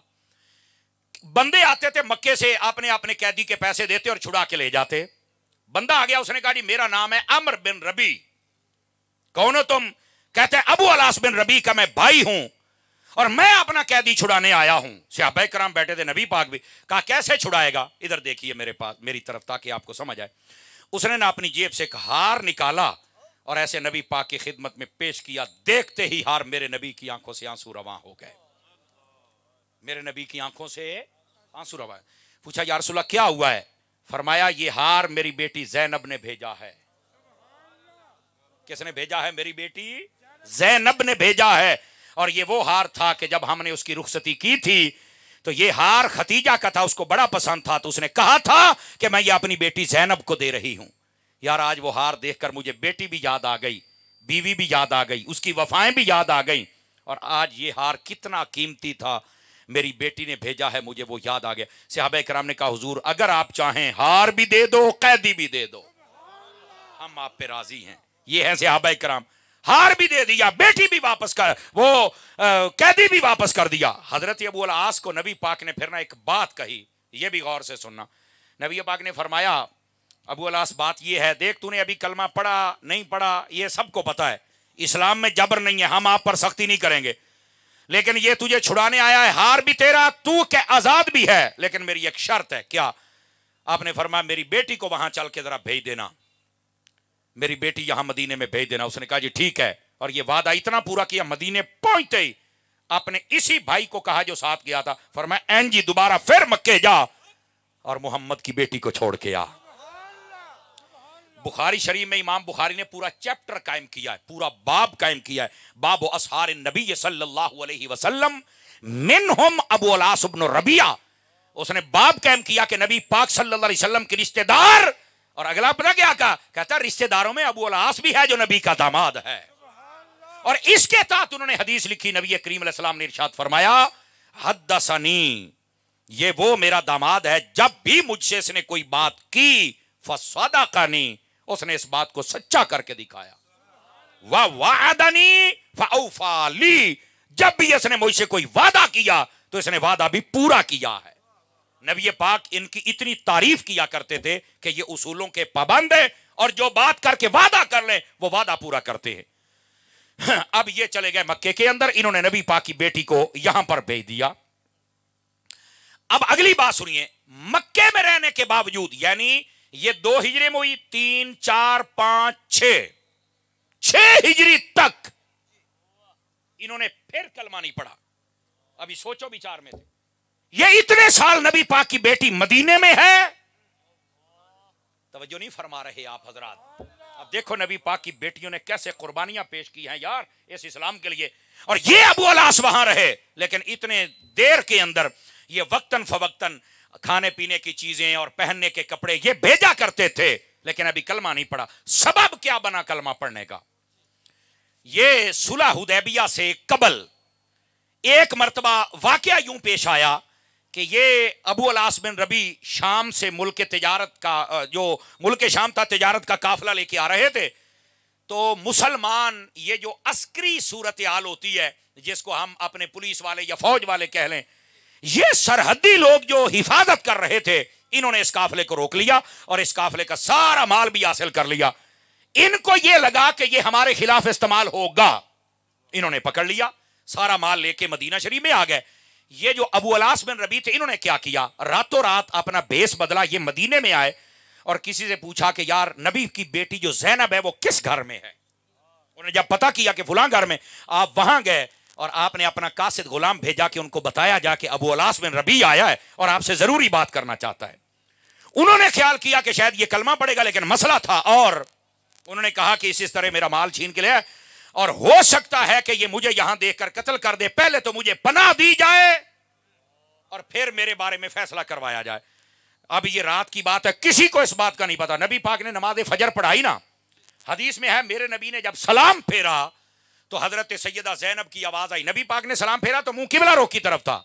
[SPEAKER 1] بندے آتے تھے مکے سے، اپنے قیدی کے پیسے دیتے اور چھڑا کے لے جاتے۔ بندہ آ گیا، اس نے کہا جی میرا نام ہے عمر بن ربی۔ کون ہو تم؟ کہتے ہیں ابو الاس بن ربی کا میں بھائی ہوں اور میں اپنا قیدی چھڑانے آیا ہوں۔ صحابہ کرام بیٹھے تھے، نبی پاک بھی۔ کہا کیسے چھڑائے گا؟ ادھر دیکھیے میرے پاس، میری طرف، تاکہ آپ کو سمجھ آئے۔ اس نے اپنی جیب سے ایک ہار نکالا اور ایسے نبی پاک کی خدمت میں پیش کیا۔ دیکھتے ہی ہار میرے نبی کی آنکھوں سے آنسو رواں ہو گئے۔ میرے نبی کی آنکھوں سے آنسو رواں۔ پوچھا یا رسول اللہ کیا ہوا ہے؟ فرمایا یہ ہار میری بیٹی زینب نے بھیجا ہے۔ کس نے بھیجا ہے؟ میری بیٹی زینب نے بھیجا ہے۔ اور یہ وہ ہار تھا کہ جب ہم نے اس کی رخصتی کی تھی تو یہ ہار ختیجہ کا تھا، اس کو بڑا پسند تھا، تو اس نے کہا تھا کہ میں یہ اپنی بیٹی زینب کو دے رہی ہوں۔ یار آج وہ ہار دیکھ کر مجھے بیٹی بھی یاد آ گئی، بیوی بھی یاد آ گئی، اس کی وفائیں بھی یاد آ گئیں، اور آج یہ ہار کتنا قیمتی تھا، میری بیٹی نے بھیجا ہے، مجھے وہ یاد آ گیا۔ صحابہ کرام نے کہا حضور اگر آپ چاہیں ہار بھی دے دو، قیدی بھی دے دو، ہم آپ پہ راضی ہیں۔ یہ ہیں صحابہ کرام، ہار بھی دے دیا، بیٹی بھی واپس کر، وہ قیدی بھی واپس کر دیا۔ حضرت ابو الاس کو نبی پاک نے پھر نہ ایک بات کہی، یہ بھی غور سے سننا۔ نبی پاک نے فرمایا ابو الاس بات یہ ہے، دیکھ تو نے ابھی کلمہ پڑھا نہیں پڑھا یہ سب کو پتا ہے، اسلام میں جبر نہیں ہے، ہم آپ پر سختی نہیں کریں گے، لیکن یہ تجھے چھڑانے آیا ہے، ہار بھی تیرا، تو کہ آزاد بھی ہے، لیکن میری ایک شرط ہے۔ کیا؟ آپ نے فرمایا میری بیٹی کو وہاں چل کے ذرا بھیج دینا، میری بیٹی یہاں مدینے میں بھیج دینا۔ اس نے کہا جی ٹھیک ہے، اور یہ وعدہ اتنا پورا کیا، مدینے پہنچتے ہی آپ نے اسی بھائی کو کہا جو ساتھ گیا تھا، فرمایا این جی دوبارہ پھر مکے جا اور محمد کی بیٹی کو چھوڑ کے آ۔ بخاری شریف میں امام بخاری نے پورا چیپٹر قائم کیا ہے، پورا باب قائم کیا ہے، باب اسحار النبی صلی اللہ علیہ وسلم منہم ابو الاس بن ربیعہ۔ اس نے باب قائم کیا کہ نبی پاک صلی اللہ علیہ وسلم کے رشتہ دار، اور اگلا پتہ کیا کہا؟ کہتا رشتہ داروں میں ابو الاس بھی ہے جو نبی کا داماد ہے، اور اس کے تحت انہوں نے حدیث لکھی، نبی کریم علیہ السلام نے ارشاد فرمایا حدثنی، یہ وہ میرا داماد ہے، جب بھی مجھ سے اس نے کوئی بات کی فصدقنی، اس نے اس بات کو سچا کر کے دکھایا، وَوَعَدَنِي فَأَوْفَى لِي، جب بھی اس نے مجھ سے کوئی وعدہ کیا تو اس نے وعدہ بھی پورا کیا ہے۔ نبی پاک ان کی اتنی تعریف کیا کرتے تھے کہ یہ اصولوں کے پابند ہیں، اور جو بات کر کے وعدہ کر لیں وہ وعدہ پورا کرتے ہیں۔ اب یہ چلے گئے مکے کے اندر، انہوں نے نبی پاک کی بیٹی کو یہاں پر بھیج دیا۔ اب اگلی بات سنیے، مکے میں رہنے کے باوجود، یعنی یہ 2 ہجری میں ہوئی، 3 4 5 6 ہجری تک انہوں نے پھر کلمہ نہیں پڑھا۔ ابھی سوچو بچار میں تھے، یہ اتنے سال نبی پاک کی بیٹی مدینے میں ہے، توجہ نہیں فرما رہے آپ حضرات۔ اب دیکھو نبی پاک کی بیٹیوں نے کیسے قربانیاں پیش کی ہیں یار اس اسلام کے لیے، اور یہ ابو الاس وہاں رہے، لیکن اتنے دیر کے اندر یہ وقتاً فوقتاً کھانے پینے کی چیزیں اور پہننے کے کپڑے یہ بھیجا کرتے تھے، لیکن ابھی کلمہ نہیں پڑھا۔ سبب کیا بنا کلمہ پڑھنے کا؟ یہ صلح حدیبیہ سے قبل ایک مرتبہ واقعہ یوں پیش آیا کہ یہ ابو الاس بن ربی شام سے ملک تجارت کا، جو ملک شام تھا، تجارت کا قافلہ لے کے آ رہے تھے، تو مسلمان یہ جو عسکری صورتحال ہوتی ہے جس کو ہم اپنے پولیس والے یا فوج والے کہہ لیں، یہ سرحدی لوگ جو حفاظت کر رہے تھے، انہوں نے اس قافلے کو روک لیا اور اس قافلے کا سارا مال بھی حاصل کر لیا۔ ان کو یہ لگا کہ یہ ہمارے خلاف استعمال ہوگا، انہوں نے پکڑ لیا، सारा माल लेके मदीना शरीफ में आ गए। ये जो अबू अलास बिन रबी थे, इन्होंने क्या किया, रातों रात अपना भेस बदला, ये मदीने में आए और किसी से पूछा कि यार नबी की बेटी जो ज़ैनब है वो किस घर में है। उन्होंने जब पता किया कि फलां घर में, आप वहां गए और आपने अपना कासिद गुलाम भेजा कि उनको बताया जा कि अबू अलास बिन रबी आया है और आपसे जरूरी बात करना चाहता है। उन्होंने ख्याल किया कि शायद ये कलमा पड़ेगा, लेकिन मसला था, और उन्होंने कहा कि इस तरह मेरा माल छीन के ले और हो सकता है कि ये मुझे यहां देखकर कत्ल कर दे, पहले तो मुझे पनाह दी जाए और फिर मेरे बारे में फैसला करवाया जाए। अब ये रात की बात है, किसी को इस बात का नहीं पता। नबी पाक ने नमाज फजर पढ़ाई ना, हदीस में है मेरे नबी ने जब सलाम फेरा तो हजरत सैयदा ज़ैनब की आवाज आई। नबी पाक ने सलाम फेरा तो मुंह किबला रुख की तरफ था,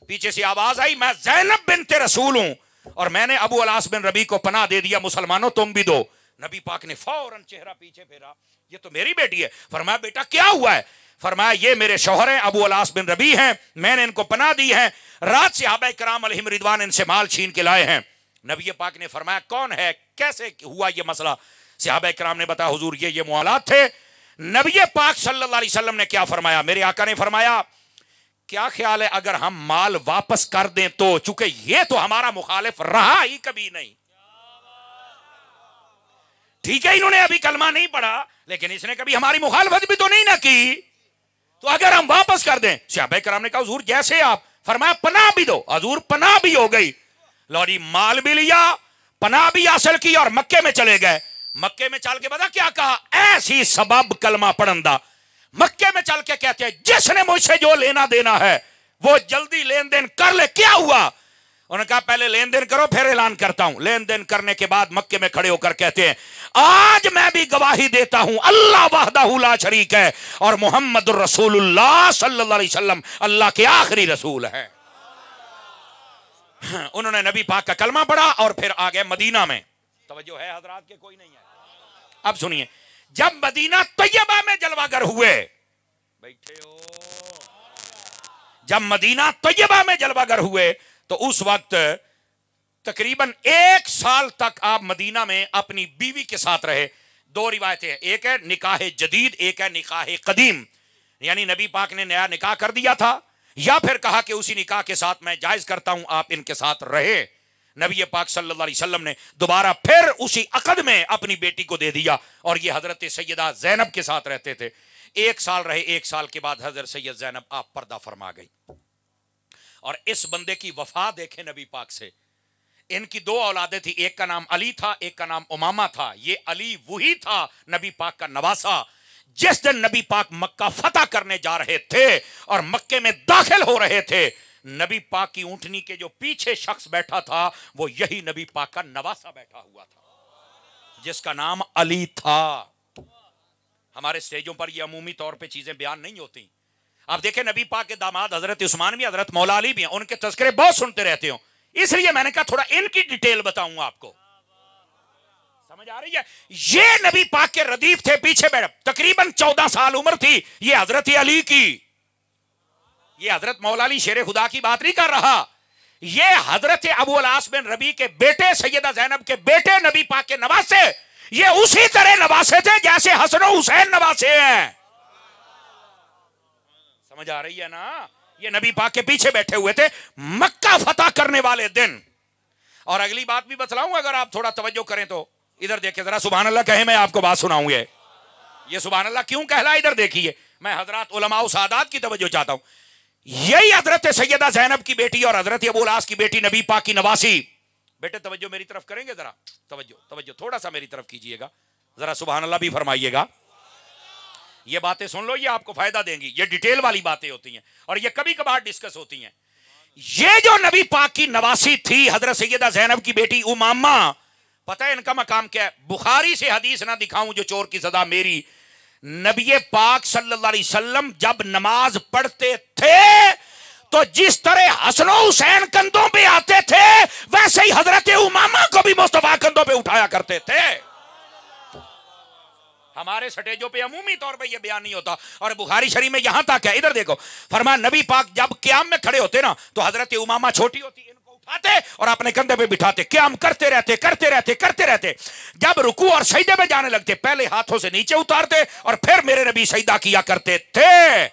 [SPEAKER 1] पीछे से आवाज आई, मैं ज़ैनब बिन्ते रसूल हूं और मैंने अबू अलास बिन रबी को पनाह दे दिया, मुसलमानों तुम भी दो। नबी पाक ने फौरन चेहरा पीछे फेरा, ये तो मेरी बेटी है। फरमाया बेटा क्या हुआ है? फरमाया ये मेरे शौहर हैं, अबू अलास बिन रबी हैं, मैंने इनको पनाह दी है, रात सहाबा किराम अलैहिम रिदवान इनसे माल छीन के लाए हैं। नबी पाक ने फरमाया कौन है, कैसे हुआ ये मसला? सहाबा किराम ने बताया हुजूर ये मुआलात थे। नबी पाक सल्लल्लाहु अलैहि वसल्लम ने क्या फरमाया? मेरे आका ने फरमाया क्या ख्याल है अगर हम माल वापस कर दें तो, चूंकि ये तो हमारा मुखालिफ रहा ही कभी नहीं। ठीक है इन्होंने अभी कलमा नहीं पढ़ा, लेकिन इसने कभी हमारी मुखालफत भी तो नहीं ना की, तो अगर हम वापस कर दें। सहाबा किराम ने कहा हुजूर जैसे आप। फरमाया पनाह भी दो। हुजूर पनाह भी हो गई, लौरी माल भी लिया, पनाह भी हासिल की और मक्के में चले गए। मक्के में चल के पता क्या कहा? ऐसी सबब कलमा पढ़ंदा मक्के में चल के कहते हैं जिसने मुझसे जो लेना देना है वो जल्दी लेन देन कर ले। क्या हुआ? उन्होंने कहा पहले लेन देन करो फिर ऐलान करता हूं। लेन देन करने के बाद मक्के में खड़े होकर कहते हैं आज मैं भी गवाही देता हूं अल्लाह वहदहू ला शरीक है और मोहम्मद रसूलुल्लाह सल्लल्लाहु अलैहि वसल्लम अल्लाह के आखिरी रसूल है। उन्होंने नबी पाक का कलमा पढ़ा और फिर आ गए मदीना में। तवज्जो है हजरात के? कोई नहीं है? अब सुनिए, जब मदीना तैयबा में जलवागर हुए, बैठे हो, जब मदीना तैयबा में जलवागर हुए तो उस वक्त तकरीबन 1 साल तक आप मदीना में अपनी बीवी के साथ रहे। 2 रिवायतें हैं, एक है निकाह जदीद, एक है निकाह कदीम, यानी नबी पाक ने नया निकाह कर दिया था या फिर कहा कि उसी निकाह के साथ मैं जायज करता हूं आप इनके साथ रहे। नबी पाक सल्लल्लाहु अलैहि वसल्लम ने दोबारा फिर उसी अकद में अपनी बेटी को दे दिया और ये हजरत सैयदा ज़ैनब के साथ रहते थे। 1 साल रहे, 1 साल के बाद हजरत सैयद ज़ैनब आप पर्दा फरमा गई। और इस बंदे की वफा देखे नबी पाक से। इनकी 2 औलादें थी, एक का नाम अली था, एक का नाम उमामा था। ये अली वही था नबी पाक का नवासा। जिस दिन नबी पाक मक्का फतह करने जा रहे थे और मक्के में दाखिल हो रहे थे, नबी पाक की ऊंटनी के जो पीछे शख्स बैठा था वो यही नबी पाक का नवासा बैठा हुआ था जिसका नाम अली था। हमारे स्टेजों पर ये अमूमी तौर पे चीजें बयान नहीं होती। आप देखें नबी पाक के दामाद हजरत उस्मान भी, हजरत मौला अली भी हैं, उनके तज़किरे बहुत सुनते रहते हो, इसलिए मैंने कहा थोड़ा इनकी डिटेल बताऊंगा आपको। समझ आ रही है? ये नबी पाक के रदीफ थे, पीछे बैठ, तकरीबन 14 साल उम्र थी ये हजरत अली की। ये हजरत मौला अली शेर खुदा की बात नहीं कर रहा, ये हजरत अबू अलास बिन रबी के बेटे सैयदा ज़ैनब के बेटे नबी पाक के नवासे। ये उसी तरह नवासे थे जैसे हसन हुसैन नवासे हैं। समझ आ रही है ना? ये नबी पाक के पीछे बैठे हुए थे मक्का फतह करने वाले दिन। और अगली बात भी बतलाऊं अगर आप थोड़ा तवज्जो करें तो। इधर देखिए जरा, सुभान अल्लाह कहे, मैं आपको बात सुनाऊंगा। ये सुभान अल्लाह क्यों कहला, इधर देखिए, मैं हजरत उलमा सादात की तवज्जो चाहता हूं। यही हजरत सैयदा ज़ैनब की बेटी और हजरत अबू अलास की बेटी नबी पाक की नवासी। बेटे तवज्जो मेरी तरफ करेंगे जरा, तवज्जो थोड़ा सा मेरी तरफ कीजिएगा जरा, सुभान अल्लाह भी फरमाइएगा। ये बातें सुन लो, ये आपको फायदा देंगी, ये डिटेल वाली बातें होती हैं और ये कभी कभार डिस्कस होती हैं। ये जो नबी पाक की नवासी थी हजरत सैयदा ज़ैनब की बेटी उमामा, पता है इनका मकाम क्या है? बुखारी से हदीस ना दिखाऊं जो चोर की सदा मेरी। नबी पाक सल्लल्लाहु अलैहि वसल्लम जब नमाज पढ़ते थे तो जिस तरह हसन हुसैन कंधों पे आते थे वैसे ही हजरत उमामा को भी मुस्तफा कंधों पे उठाया करते थे। हमारे स्टेजों पे अमूमी तौर पे ये बयान नहीं होता और बुखारी शरीफ में यहां तक है। इधर देखो, फरमाया नबी पाक जब क़याम में खड़े होते ना तो हजरत उमामा छोटी होती, इनको उठाते और अपने कंधे पे बिठाते, क़याम करते रहते। जब रुकू और सजदे में जाने लगते पहले हाथों से नीचे उतारते और फिर मेरे नबी सजदा किया करते थे।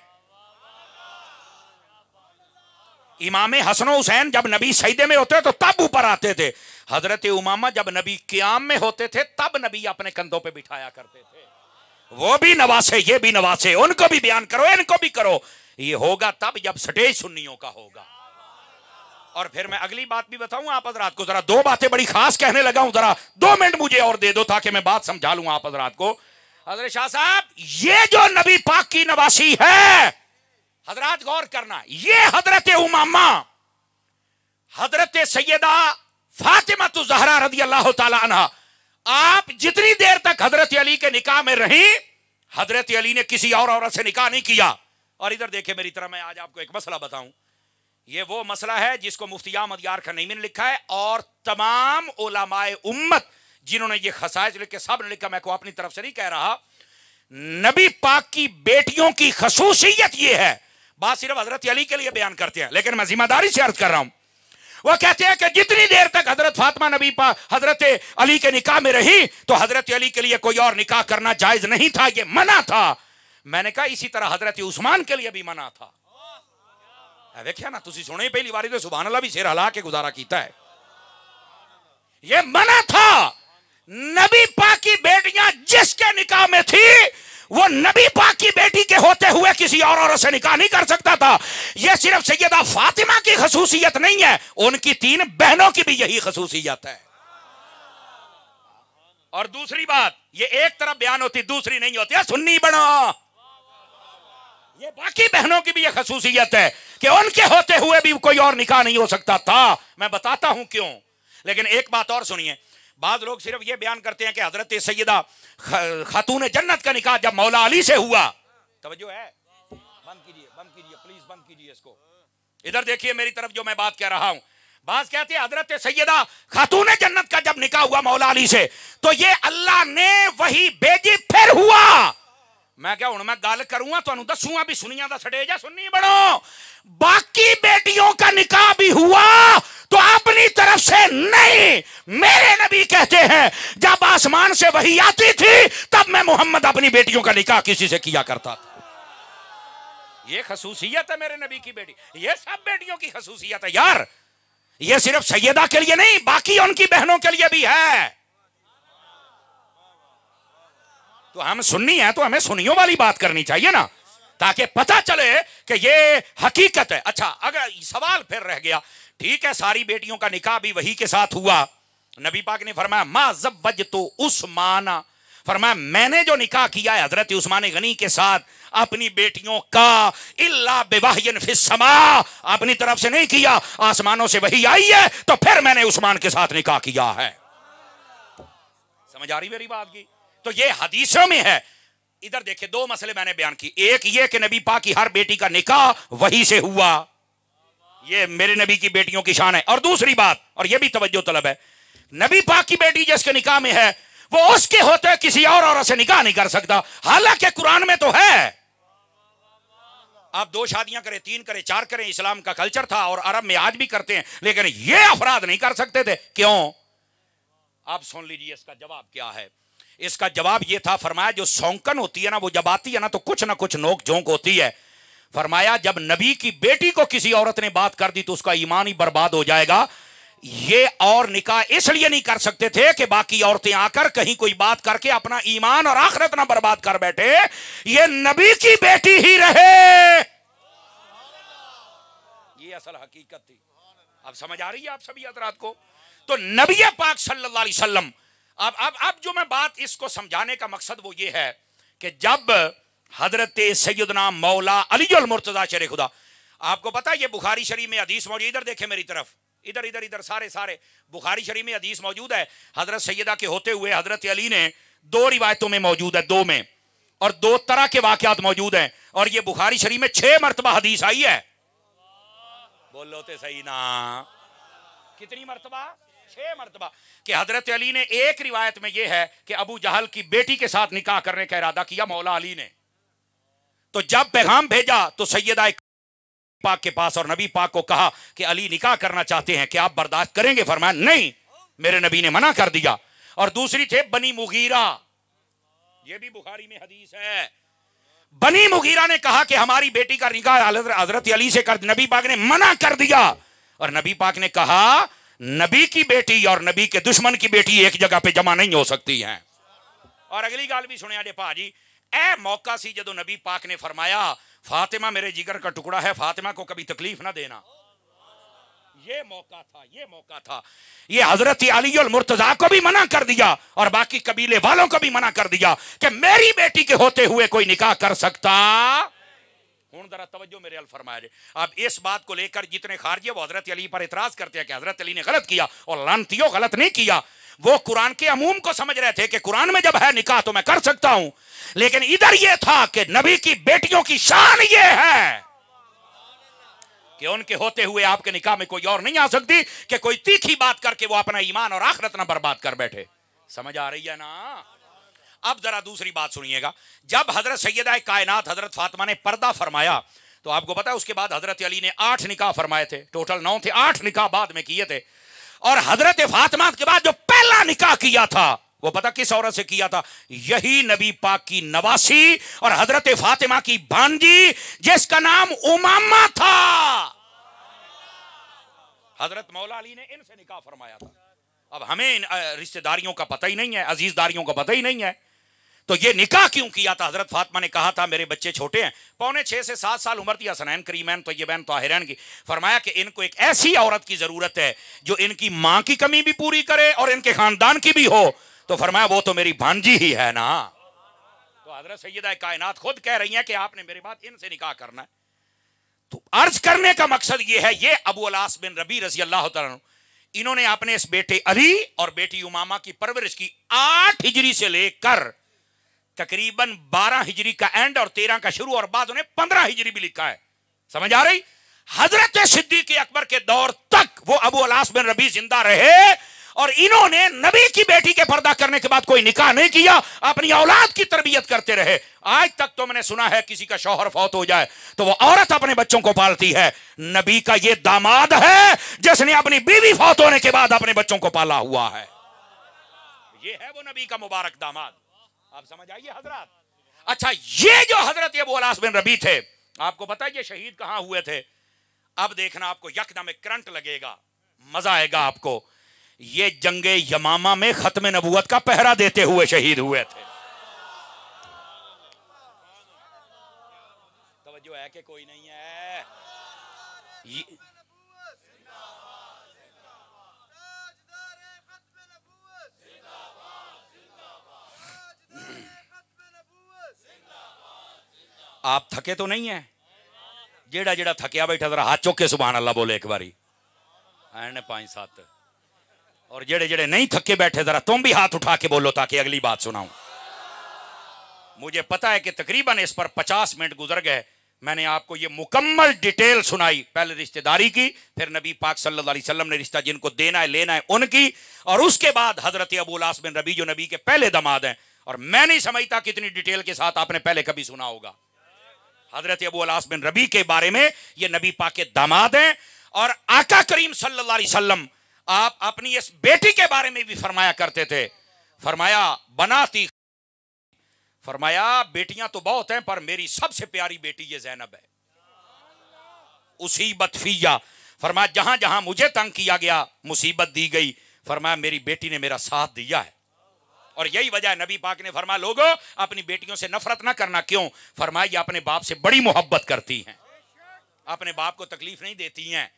[SPEAKER 1] امام حسن و حسین جب نبی سجدے میں ہوتے تو تب اوپر آتے تھے. حضرت امامہ جب نبی قیام میں ہوتے تھے تب نبی اپنے کندھوں پہ بٹھایا کرتے تھے. وہ بھی نواسے یہ بھی نواسے, ان کو بھی بیان کرو ان کو بھی کرو. یہ ہوگا تب جب سٹیج سنیوں کا ہوگا. اور پھر میں اگلی بات بھی بتاؤں آپ حضرات کو, ذرا دو باتیں بڑی خاص کہنے لگا ہوں, ذرا 2 منٹ مجھے اور دے دو تاکہ میں بات سمجھا لوں آپ حضرات کو. حضرت شاہ صاحب یہ جو نبی پاک کی نواسی ہے, حضرات غور کرنا, یہ حضرت امامہ حضرت سیدہ فاطمہ الزہرا رضی اللہ تعالی عنہ, آپ جتنی دیر تک حضرت علی کے نکاح میں رہی, حضرت علی نے کسی اور عورت سے نکاح نہیں کیا. اور ادھر دیکھیں میری طرح, میں آج آپ کو ایک مسئلہ بتاؤں. یہ وہ مسئلہ ہے جس کو مفتی احمد یار خنیمی نے لکھا ہے, اور تمام علماء امت جنہوں نے یہ خصائص لکھے سب نے لکھا. میں کو اپنی طرف سے نہیں کہہ رہا. نبی پاک کی بیٹیوں کی خصوصیت یہ ہے, بات صرف حضرت علی کے لیے بیان کرتے ہیں لیکن میں ذمہ داری سے عرض کر رہا ہوں. وہ کہتے ہیں کہ جتنی دیر تک حضرت فاطمہ نبی پاک حضرت علی کے نکاح میں رہی تو حضرت علی کے لیے کوئی اور نکاح کرنا جائز نہیں تھا, یہ منع تھا. میں نے کہا اسی طرح حضرت عثمان کے لیے بھی منع تھا. دیکھیا نا تسی سنے پہلی باری تو سبحان اللہ بھی سر ہلا کے گزارا کیتا ہے. یہ منع تھا. نبی پاک کی بیٹیاں جس کے نکاح میں تھی وہ نبی پاک کی بیٹی کے ہوتے ہوئے کسی اور عورت سے نکاح نہیں کر سکتا تھا. یہ صرف سیدہ فاطمہ کی خصوصیت نہیں ہے, ان کی 3 بہنوں کی بھی یہی خصوصیت ہے. اور دوسری بات, یہ ایک طرف بیان ہوتی دوسری نہیں ہوتی. سنی بنا, یہ باقی بہنوں کی بھی یہ خصوصیت ہے کہ ان کے ہوتے ہوئے بھی کوئی اور نکاح نہیں ہو سکتا تھا. میں بتاتا ہوں کیوں. لیکن ایک بات اور سنیے, بعض لوگ صرف یہ بیان کرتے ہیں کہ حضرت سیدہ خاتون جنت کا نکاح جب مولا علی سے ہوا. توجہ ہے, بند کیجئے پلیز بند کیجئے اس کو. ادھر دیکھیے میری طرف جو میں بات کہہ رہا ہوں. بعض کہتے ہیں حضرت سیدہ خاتون جنت کا جب نکاح ہوا مولا علی سے تو یہ اللہ نے وہی بھیجی پھر ہوا. میں کیا ہوں میں گل کروں گا تو دسوں گا بھی سنیاں دا سٹیج ہے, سنی بڑھو. باقی بیٹیوں کا نکاح بھی ہوا تو اپنی طرف سے نہیں, میرے نبی کہتے ہیں جب آسمان سے وحی آتی تھی تب میں محمد اپنی بیٹیوں کا نکاح کسی سے کیا کرتا تھا. یہ خصوصیت ہے میرے نبی کی بیٹی. یہ سب بیٹیوں کی خصوصیت ہے یار. یہ صرف سیدہ کے لیے نہیں, باقی ان کی بہنوں کے لیے بھی ہے. تو ہم سنی ہیں تو ہمیں سنیوں والی بات کرنی چاہیے نا, تاکہ پتہ چلے کہ یہ حقیقت ہے. اچھا اگر سوال پھر رہ گیا, ٹھیک ہے ساری بیٹیوں کا نکاح بھی وہی کے ساتھ ہوا. نبی پاک نے فرمایا ما زوجت عثمان, فرمایا میں نے جو نکاح کیا ہے حضرت عثمان غنی کے ساتھ اپنی بیٹیوں کا الا بوحی فی السماء, اپنی طرف سے نہیں کیا, آسمانوں سے وحی آئی ہے تو پھر میں نے عثمان کے ساتھ نکاح کیا ہے. سمجھ آ رہی میری بات کی؟ تو یہ حدیثوں میں ہے. ادھر دیکھیں 2 مسئلے میں نے بیان کی. ایک یہ کہ نبی پاک کی ہر بیٹی کا نکاح وہی سے ہوا, یہ میرے نبی کی بیٹیوں کی شان ہے. اور دوسری بات, اور یہ بھی توجہ طلب ہے, نبی پاک کی بیٹی جس کے نکاح میں ہے وہ اس کے ہوتے کسی اور عورت سے نکاح نہیں کر سکتا. حالانکہ قرآن میں تو ہے آپ 2 شادیاں کریں 3 کریں 4 کریں, اسلام کا کلچر تھا اور عرب میں آج بھی کرتے ہیں, لیکن یہ افراد نہیں کر سکتے تھے. کیوں؟ آپ سن لیجئے اس کا جواب کیا ہے. اس کا جواب یہ تھا, فرمایا جو سونکن ہوتی ہے نا وہ جب آتی ہے نا تو کچھ نہ کچھ نوک جھونک ہوتی ہے. فرمایا جب نبی کی بیٹی کو کسی عورت نے بات کر دی تو اس کا ایمان ہی برباد ہو جائے گا. یہ اور نکاح اس لیے نہیں کر سکتے تھے کہ باقی عورتیں آ کر کہیں کوئی بات کر کے اپنا ایمان اور آخرت نہ برباد کر بیٹھے, یہ نبی کی بیٹی ہی رہے. یہ اصل حقیقت تھی. اب سمجھ آ رہی ہے آپ سبھی حضرات کو؟ تو نبی پاک صلی اللہ علیہ وسلم, اب جو میں بات اس کو سمجھانے کا مقصد وہ یہ ہے کہ جب حضرت سیدنا مولا علی المرتضی شیر خدا, آپ کو پتا یہ بخاری شریف میں حدیث موجود, ادھر دیکھیں میری طرف, ادھر سارے بخاری شریف میں حدیث موجود ہے. حضرت سیدہ کے ہوتے ہوئے حضرت علی نے 2 روایتوں میں موجود ہے, 2 میں, اور 2 طرح کے واقعات موجود ہیں. اور یہ بخاری شریف میں 6 مرتبہ حدیث آئی ہے. بولو تے صحیح نا, کتنی مرتبہ؟ 6 مرتبہ. کہ حضرت علی نے ایک روایت میں یہ ہے کہ ابو جہل کی بیٹی کے ساتھ نکاح کرنے کا ارادہ کیا مولا علی نے. تو جب پیغام بھیجا تو سیدہ پاک کے پاس اور نبی پاک کو کہا کہ علی نکاح کرنا چاہتے ہیں کہ آپ برداشت کریں گے؟ فرمایا نہیں, میرے نبی نے منع کر دیا. اور دوسری تھے بنی مغیرہ, یہ بھی بخاری میں حدیث ہے. बनी मुगीरा ने कहा कि हमारी बेटी का निकाह हजरत अली से कर, नबी पाक ने मना कर दिया। और नबी पाक ने कहा नबी की बेटी और नबी के दुश्मन की बेटी एक जगह पे जमा नहीं हो सकती हैं। और अगली गाल भी सुनिया जे भाजी, ए मौका सी जदों नबी पाक ने फरमाया फातिमा मेरे जिगर का टुकड़ा है, फातिमा को कभी तकलीफ ना देना। ये मौका था, ये मौका था। ये हजरत अली और मुर्तजा को भी मना कर दिया और बाकी कबीले वालों को भी मना कर दिया कि मेरी बेटी के होते हुए कोई निकाह कर सकता। हुन जरा तवज्जो मेरे अल फरमाया जे। अब इस बात को लेकर जितने खारजी वो हजरत अली पर इतराज करते हैं कि हजरत अली ने गलत किया, और लानतियों गलत नहीं किया। वो कुरान के अमूम को समझ रहे थे कि कुरान में जब है निकाह तो मैं कर सकता हूं, लेकिन इधर ये था कि नबी की बेटियों की शान ये है कि उनके होते हुए आपके निकाह में कोई और नहीं आ सकती कि कोई तीखी बात करके वो अपना ईमान और आखिरत ना बर्बाद कर बैठे। समझ आ रही है ना? अब जरा दूसरी बात सुनिएगा। जब हजरत सैयदा कायनात हजरत फातिमा ने पर्दा फरमाया तो आपको पता है उसके बाद हजरत अली ने 8 निकाह फरमाए थे। टोटल 9 थे, 8 निकाह बाद में किए थे। और हजरत फातिमा के बाद जो पहला निकाह किया था वो पता किस औरत से किया था? यही नबी पाक की नवासी और हजरत फातिमा की भांजी जिसका नाम उमामा था। हजरत मौला अली ने इनसे निकाह फरमाया था। अब हमें रिश्तेदारियों का पता ही नहीं है, अजीजदारियों का पता ही नहीं है, तो ये निकाह क्यों किया था? हजरत फातिमा ने कहा था मेरे बच्चे छोटे हैं, पौने 6 से 7 साल उम्र थी, हसनैन करीमैन तय्यबैन ताहिरैन की। फरमाया कि इनको एक ऐसी औरत की जरूरत है जो इनकी मां की कमी भी पूरी करे और इनके खानदान की भी हो। तो फरमाया वो तो मेरी भांजी ही है ना। तो हजरत सैयदा कायनात खुद कह रही हैं कि आपने मेरे बाद इनसे निकाह करना है। तो अर्ज करने का मकसद ये है, ये अबू अलास बिन रबी रजी अल्लाह तआला इन्होंने अपने इस बेटे अली और बेटी उमामा की परवरिश की 8 हिजरी से लेकर तकरीबन 12 हिजरी का एंड और 13 का शुरू और बाद उन्हें 15 हिजरी भी लिखा है। समझ आ रही? हजरत सिद्दीक अकबर के दौर तक वो अबू अलास बिन रबी जिंदा रहे और इन्होंने नबी की बेटी के पर्दा करने के बाद कोई निकाह नहीं किया, अपनी औलाद की तरबियत करते रहे। आज तक तो मैंने सुना है किसी का शौहर फौत हो जाए तो वो औरत अपने बच्चों को पालती है। नबी का ये दामाद है जिसने अपनी बीवी फौत होने के बाद अपने बच्चों को पाला हुआ है। ये है वो नबी का मुबारक दामाद। आप समझ आइए हजरत। अच्छा, ये जो हजरत अबू अलास बिन रबी थे, आपको पता है ये शहीद कहां हुए थे? अब देखना आपको यकदम में करंट लगेगा, मजा आएगा आपको। ये जंगे यमामा में खत्म नबूवत का पहरा देते हुए शहीद हुए थे। तवज्जो है कि कोई नहीं है? आप थके तो नहीं है? जेड़ा जेड़ा थकिया बैठा जरा हाथ चौक के सुभान अल्लाह बोले एक बारी, 5-7। और जेड़े जेड़े नहीं थके बैठे जरा तुम भी हाथ उठा के बोलो ताकि अगली बात सुनाऊं। मुझे पता है कि तकरीबन इस पर 50 मिनट गुजर गए। मैंने आपको ये मुकम्मल डिटेल सुनाई, पहले रिश्तेदारी की, फिर नबी पाक सल्लल्लाहु अलैहि वसल्लम ने रिश्ता जिनको देना है लेना है उनकी, और उसके बाद हजरत अबू अलास बिन रबी जो नबी के पहले दामाद हैं। और मैं नहीं समझता कितनी डिटेल के साथ आपने पहले कभी सुना होगा। हजरत अबू अलास बिन रबी के बारे में, ये नबी पाक के दामाद हैं। और आका करीम सल्लल्लाहु अलैहि वसल्लम आप अपनी इस बेटी के बारे में भी फरमाया करते थे। फरमाया बनाती, फरमाया बेटियां तो बहुत हैं पर मेरी सबसे प्यारी बेटी ये ज़ैनब है। उसीबत फिया, फरमाया जहां जहां मुझे तंग किया गया, मुसीबत दी गई, फरमाया मेरी बेटी ने मेरा साथ दिया है। और यही वजह नबी पाक ने फरमाया लोगों अपनी बेटियों से नफरत ना करना। क्यों? फरमाया ये अपने बाप से बड़ी मोहब्बत करती हैं, अपने बाप को तकलीफ नहीं देती हैं।